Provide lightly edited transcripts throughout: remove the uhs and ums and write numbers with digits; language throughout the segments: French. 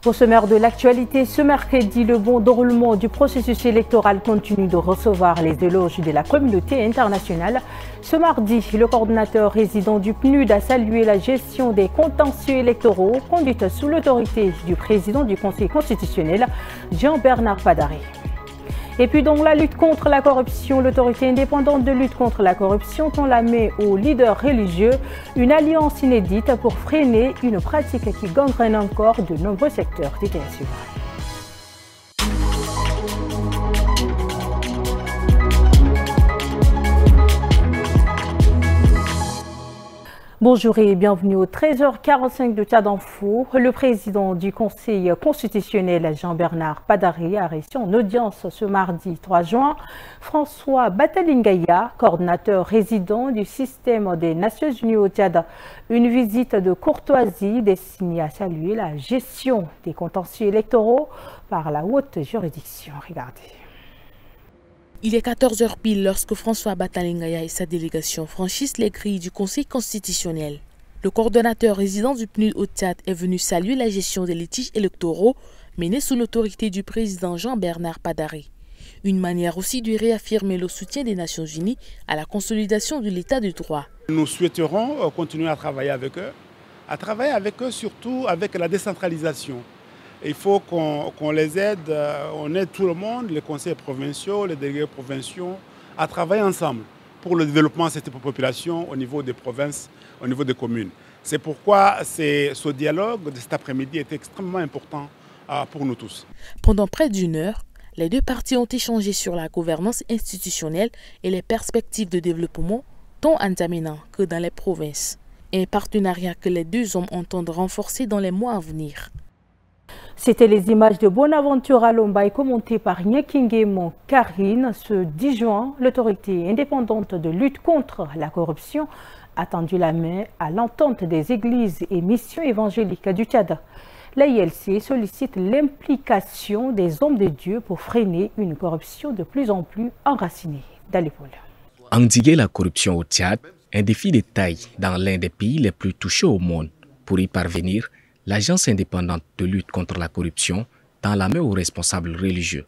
Au sommaire de l'actualité, ce mercredi, le bon déroulement du processus électoral continue de recevoir les éloges de la communauté internationale. Ce mardi, le coordonnateur résident du PNUD a salué la gestion des contentieux électoraux conduite sous l'autorité du président du Conseil constitutionnel, Jean-Bernard Padari. Et puis dans la lutte contre la corruption, l'autorité indépendante de lutte contre la corruption tend la main aux leaders religieux, une alliance inédite pour freiner une pratique qui gangrène encore de nombreux secteurs du territoire. Bonjour et bienvenue au 13h45 de Tchad Info. Le président du Conseil constitutionnel, Jean-Bernard Padari, a reçu en audience ce mardi 3 juin François Batalingaya, coordonnateur résident du système des Nations Unies au Tchad. Une visite de courtoisie destinée à saluer la gestion des contentieux électoraux par la haute juridiction. Regardez. Il est 14h pile lorsque François Batalingaya et sa délégation franchissent les grilles du Conseil constitutionnel. Le coordonnateur résident du PNUD au Tchad est venu saluer la gestion des litiges électoraux menés sous l'autorité du président Jean-Bernard Padari. Une manière aussi de réaffirmer le soutien des Nations Unies à la consolidation de l'état de droit. Nous souhaiterons continuer à travailler avec eux surtout avec la décentralisation. Il faut qu'on les aide, on aide tout le monde, les conseils provinciaux, les délégués provinciaux, à travailler ensemble pour le développement de cette population au niveau des provinces, au niveau des communes. C'est pourquoi ce dialogue de cet après-midi est extrêmement important pour nous tous. Pendant près d'une heure, les deux parties ont échangé sur la gouvernance institutionnelle et les perspectives de développement, tant en N'Djamena que dans les provinces. Un partenariat que les deux hommes entendent renforcer dans les mois à venir. C'était les images de Bonaventura Lomba commentées par Nyekingemo Karine. Ce 10 juin, l'autorité indépendante de lutte contre la corruption a tendu la main à l'entente des églises et missions évangéliques du Tchad. La ILC sollicite l'implication des hommes de Dieu pour freiner une corruption de plus en plus enracinée. Dalipol. Endiguer la corruption au Tchad, un défi de taille dans l'un des pays les plus touchés au monde. Pour y parvenir, l'Agence indépendante de lutte contre la corruption tend la main aux responsables religieux.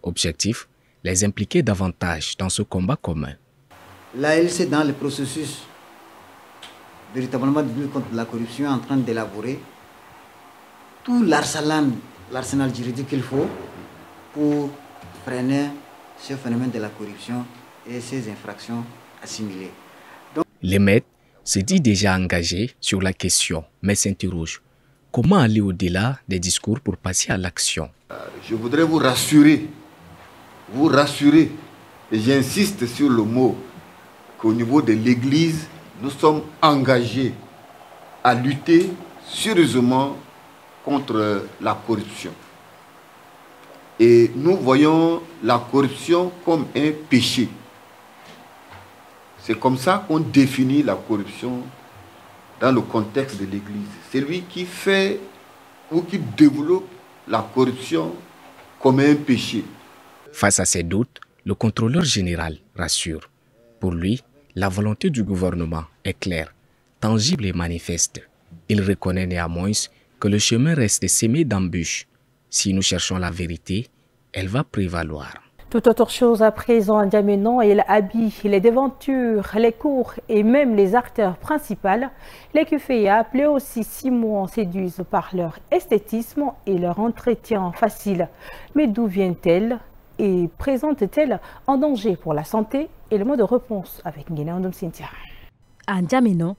Objectif, les impliquer davantage dans ce combat commun. L'ALC, dans le processus véritablement de lutte contre la corruption, est en train d'élaborer tout l'arsenal juridique qu'il faut pour freiner ce phénomène de la corruption et ces infractions assimilées. Les maîtres se dit déjà engagés sur la question, mais s'interrogent. Comment aller au-delà des discours pour passer à l'action? Je voudrais vous rassurer, et j'insiste sur le mot, qu'au niveau de l'Église, nous sommes engagés à lutter sérieusement contre la corruption. Et nous voyons la corruption comme un péché. C'est comme ça qu'on définit la corruption dans le contexte de l'Église. C'est lui qui fait ou qui développe la corruption comme un péché. Face à ces doutes, le contrôleur général rassure. Pour lui, la volonté du gouvernement est claire, tangible et manifeste. Il reconnaît néanmoins que le chemin reste semé d'embûches. Si nous cherchons la vérité, elle va prévaloir. Toute autre chose à présent en N'Djamena, il habille les devantures, les cours et même les acteurs principaux. Les Kufeya, appelés aussi Simon, séduisent par leur esthétisme et leur entretien facile. Mais d'où viennent-elles et présentent-elles un danger pour la santé? Et le mot de réponse avec Nguena Ondom Cynthia. En N'Djamena,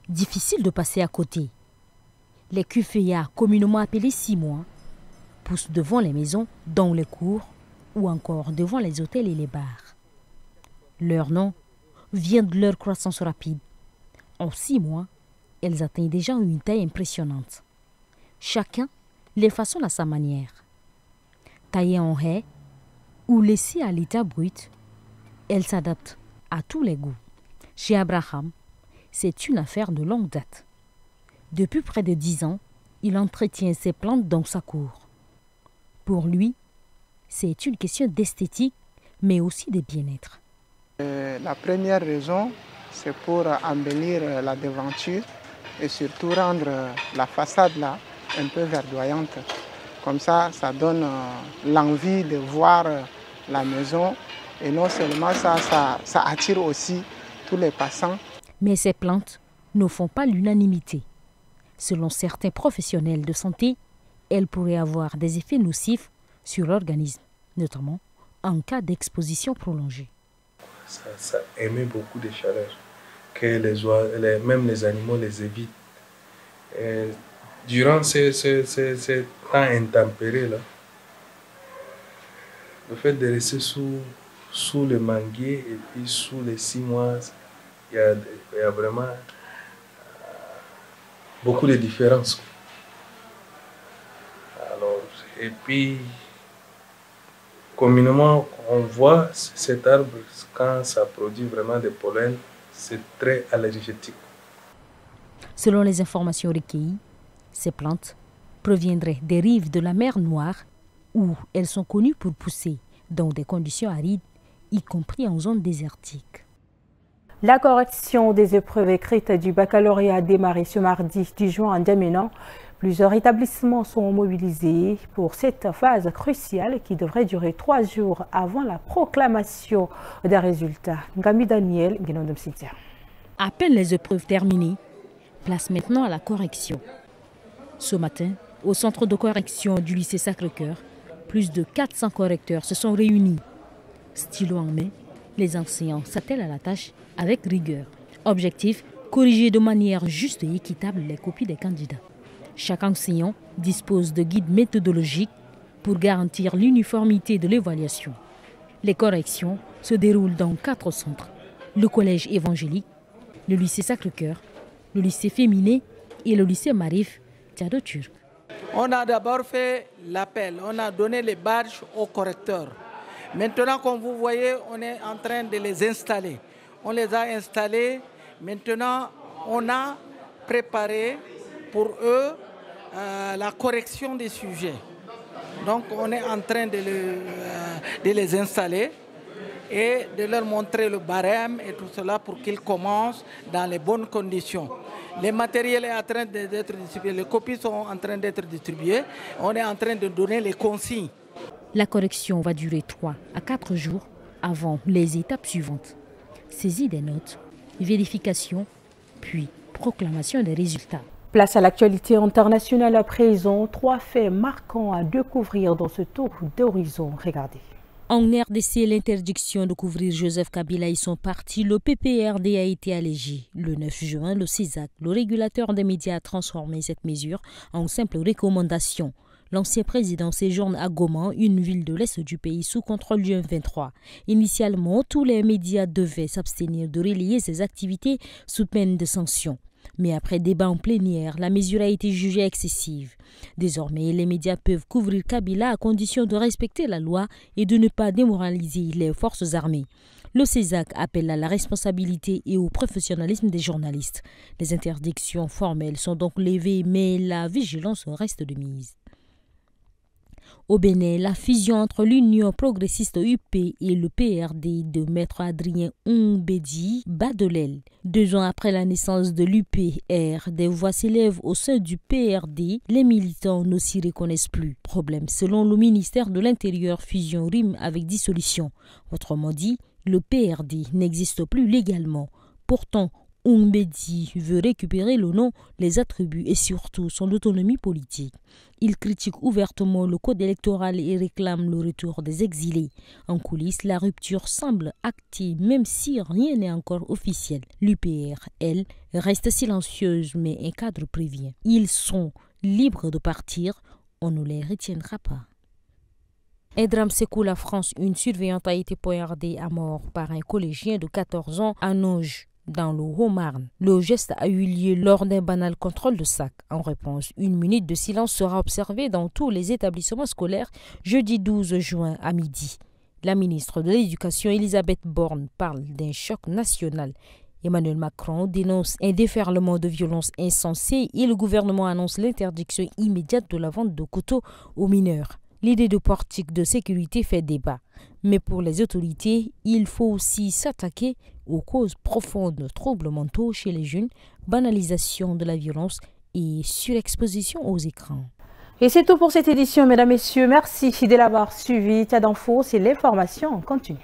difficile de passer à côté. Les Kufeya, communément appelés Simon, poussent devant les maisons, dans les cours, ou encore devant les hôtels et les bars. Leur nom vient de leur croissance rapide. En 6 mois, elles atteignent déjà une taille impressionnante. Chacun les façonne à sa manière. Taillées en haie ou laissées à l'état brut, elles s'adaptent à tous les goûts. Chez Abraham, c'est une affaire de longue date. Depuis près de 10 ans, il entretient ses plantes dans sa cour. Pour lui, c'est une question d'esthétique, mais aussi de bien-être. La première raison, c'est pour embellir la devanture et surtout rendre la façade là un peu verdoyante. Comme ça donne l'envie de voir la maison. Et non seulement ça attire aussi tous les passants. Mais ces plantes ne font pas l'unanimité. Selon certains professionnels de santé, elles pourraient avoir des effets nocifs sur l'organisme, notamment en cas d'exposition prolongée. Ça émet beaucoup de chaleur, que même les animaux les évitent. Et durant ces temps intempérés, là, le fait de rester sous le manguier et puis sous les 6 mois, il y a vraiment beaucoup de différences. Alors, et puis, communément, on voit cet arbre, quand ça produit vraiment des pollens, c'est très allergétique. Selon les informations recueillies, ces plantes proviendraient des rives de la mer Noire, où elles sont connues pour pousser dans des conditions arides, y compris en zone désertique. La correction des épreuves écrites du baccalauréat a démarré ce mardi 10 juin à N'Djamena. Plusieurs établissements sont mobilisés pour cette phase cruciale qui devrait durer 3 jours avant la proclamation des résultats. Ngami Daniel, Guénondom Cynthia. À peine les épreuves terminées, place maintenant à la correction. Ce matin, au centre de correction du lycée Sacré-Cœur, plus de 400 correcteurs se sont réunis. Stylo en main, les enseignants s'attellent à la tâche avec rigueur. Objectif, corriger de manière juste et équitable les copies des candidats. Chaque enseignant dispose de guides méthodologiques pour garantir l'uniformité de l'évaluation. Les corrections se déroulent dans 4 centres. Le collège évangélique, le lycée Sacré-Cœur, le lycée féminin et le lycée Marif Tchado Turc. On a d'abord fait l'appel, on a donné les badges aux correcteurs. Maintenant, comme vous voyez, on est en train de les installer. On les a installés. Maintenant, on a préparé pour eux la correction des sujets. Donc, on est en train de les installer et de leur montrer le barème et tout cela pour qu'ils commencent dans les bonnes conditions. Les matériels sont en train d'être distribués, les copies sont en train d'être distribuées. On est en train de donner les consignes. La correction va durer 3 à 4 jours avant les étapes suivantes. Saisie des notes, vérification, puis proclamation des résultats. Place à l'actualité internationale à présent. 3 faits marquants à découvrir dans ce tour d'horizon. Regardez. En RDC, l'interdiction de couvrir Joseph Kabila et son parti, le PPRD, a été allégée. Le 9 juin, le CESAC, le régulateur des médias, a transformé cette mesure en simple recommandation. L'ancien président séjourne à Goma, une ville de l'est du pays sous contrôle du M23. Initialement, tous les médias devaient s'abstenir de relayer ces activités sous peine de sanctions. Mais après débat en plénière, la mesure a été jugée excessive. Désormais, les médias peuvent couvrir Kabila à condition de respecter la loi et de ne pas démoraliser les forces armées. Le CESAC appelle à la responsabilité et au professionnalisme des journalistes. Les interdictions formelles sont donc levées, mais la vigilance reste de mise. Au Bénin, la fusion entre l'Union progressiste UP et le PRD de Maître Adrien Oumbédi bat de l'aile. 2 ans après la naissance de l'UPR, des voix s'élèvent au sein du PRD. Les militants ne s'y reconnaissent plus. Problème, selon le ministère de l'Intérieur, fusion rime avec dissolution. Autrement dit, le PRD n'existe plus légalement. Pourtant, Oumbédi veut récupérer le nom, les attributs et surtout son autonomie politique. Il critique ouvertement le code électoral et réclame le retour des exilés. En coulisses, la rupture semble actée même si rien n'est encore officiel. L'UPR, elle, reste silencieuse mais un cadre prévient. Ils sont libres de partir, on ne les retiendra pas. Un drame secoue la France. Une surveillante a été poignardée à mort par un collégien de 14 ans à Nauge, dans le Haut-Marne. Le geste a eu lieu lors d'un banal contrôle de sac. En réponse, 1 minute de silence sera observée dans tous les établissements scolaires jeudi 12 juin à midi. La ministre de l'Éducation, Elisabeth Borne, parle d'un choc national. Emmanuel Macron dénonce un déferlement de violence insensée et le gouvernement annonce l'interdiction immédiate de la vente de couteaux aux mineurs. L'idée de portique de sécurité fait débat. Mais pour les autorités, il faut aussi s'attaquer aux causes profondes de troubles mentaux chez les jeunes, banalisation de la violence et surexposition aux écrans. Et c'est tout pour cette édition, mesdames, messieurs. Merci de l'avoir suivi. Tchad Info, c'est l'information en continu.